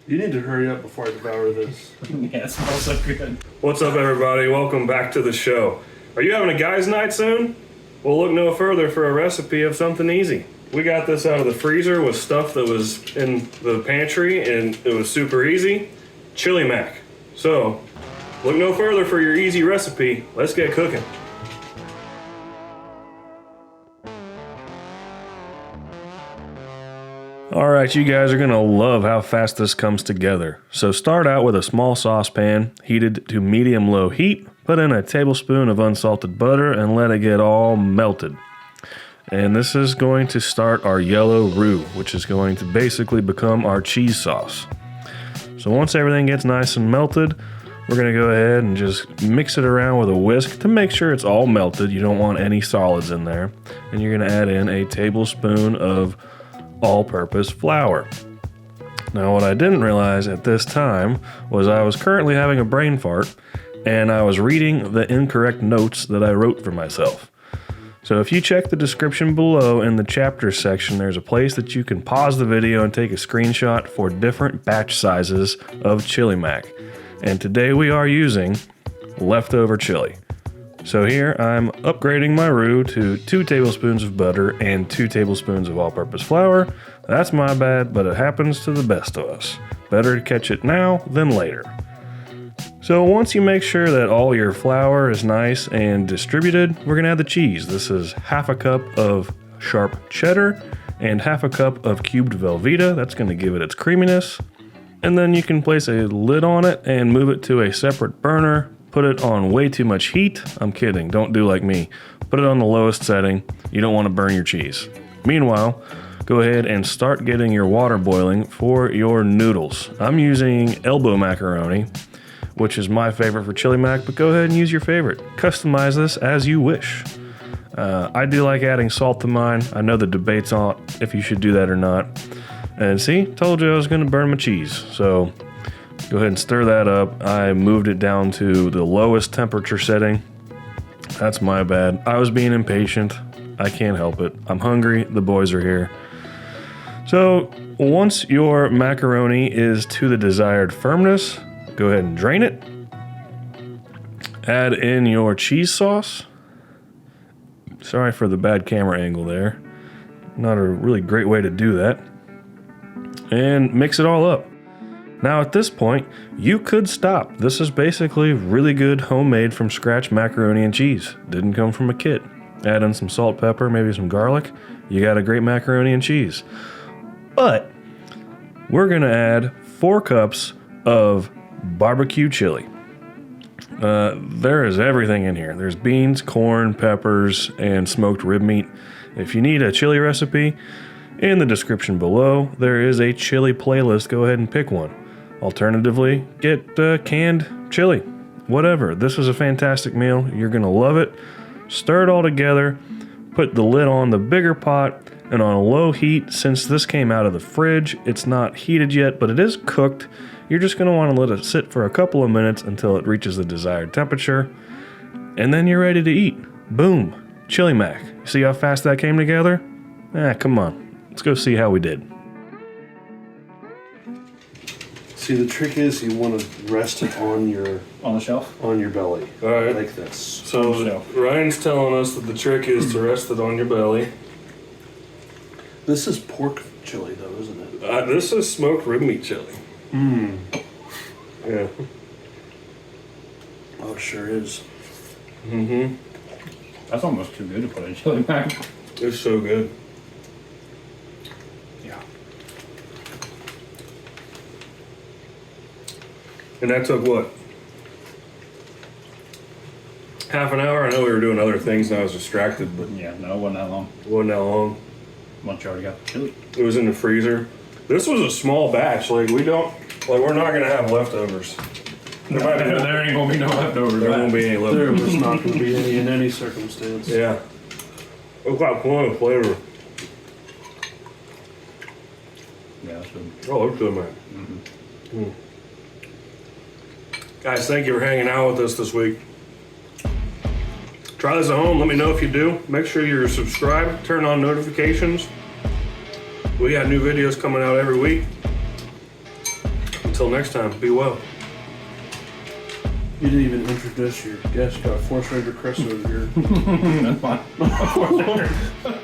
You need to hurry up before I devour this. Yeah, it smells so good. What's up, everybody? Welcome back to the show. Are you having a guys' night soon? Well, look no further for a recipe of something easy. We got this out of the freezer with stuff that was in the pantry, and it was super easy. Chili mac. So, look no further for your easy recipe. Let's get cooking. Alright, you guys are gonna love how fast this comes together. So start out with a small saucepan, heated to medium-low heat, put in a tablespoon of unsalted butter and let it get all melted. And this is going to start our yellow roux, which is going to basically become our cheese sauce. So once everything gets nice and melted, we're gonna go ahead and just mix it around with a whisk to make sure it's all melted. You don't want any solids in there. And you're gonna add in a tablespoon of all-purpose flour. Now what I didn't realize at this time was I was currently having a brain fart and I was reading the incorrect notes that I wrote for myself. So if you check the description below in the chapters section, there's a place that you can pause the video and take a screenshot for different batch sizes of chili mac. And today we are using leftover chili. So here I'm upgrading my roux to 2 tablespoons of butter and 2 tablespoons of all-purpose flour. That's my bad, but it happens to the best of us. Better to catch it now than later. So once you make sure that all your flour is nice and distributed, we're gonna add the cheese. This is half a cup of sharp cheddar and half a cup of cubed Velveeta. That's gonna give it its creaminess. And then you can place a lid on it and move it to a separate burner. Put it on way too much heat. I'm kidding, don't do like me. Put it on the lowest setting. You don't want to burn your cheese. Meanwhile, go ahead and start getting your water boiling for your noodles. I'm using elbow macaroni, which is my favorite for chili mac, but go ahead and use your favorite. Customize this as you wish. I do like adding salt to mine. I know the debate's on if you should do that or not. And see, told you I was gonna burn my cheese. So go ahead and stir that up. I moved it down to the lowest temperature setting. That's my bad. I was being impatient. I can't help it. I'm hungry. The boys are here. So once your macaroni is to the desired firmness, go ahead and drain it. Add in your cheese sauce. Sorry for the bad camera angle there. Not a really great way to do that. And mix it all up. Now at this point, you could stop. This is basically really good homemade from scratch macaroni and cheese. Didn't come from a kit. Add in some salt, pepper, maybe some garlic. You got a great macaroni and cheese. But we're gonna add 4 cups of barbecue chili. There is everything in here. There's beans, corn, peppers, and smoked rib meat. If you need a chili recipe, in the description below, there is a chili playlist. Go ahead and pick one. Alternatively, get canned chili. Whatever. This is a fantastic meal. You're gonna love it. Stir it all together. Put the lid on the bigger pot and on a low heat. Since this came out of the fridge, it's not heated yet, but it is cooked. You're just gonna wanna let it sit for a couple of minutes until it reaches the desired temperature. And then you're ready to eat. Boom. Chili mac. See how fast that came together? Come on. Let's go see how we did. See, the trick is you want to rest it on your On the shelf? belly. All right. Like this. So Ryan's telling us that the trick is to rest it on your belly. This is pork chili, though, isn't it? This is smoked rib meat chili. Mmm. Yeah. Oh, it sure is. Mm-hmm. That's almost too good to put in chili mac. It's so good. Yeah. And that took what? Half an hour? I know we were doing other things and I was distracted, but Yeah, no, it wasn't that long. it wasn't that long. Once you already got the chili. It was in the freezer. This was a small batch. Like we're not gonna have leftovers. There There ain't gonna be no leftovers. There won't be any There leftovers. was not going to be any in any circumstance. Yeah. It's got plenty of flavor. Yeah, that's good. Oh, it's good, man. Mm. Guys, thank you for hanging out with us this week. Try this at home. Let me know if you do. Make sure you're subscribed. Turn on notifications. We got new videos coming out every week. Until next time, be well. You didn't even introduce your guest. Got a Force Ranger crest over here. That's fine.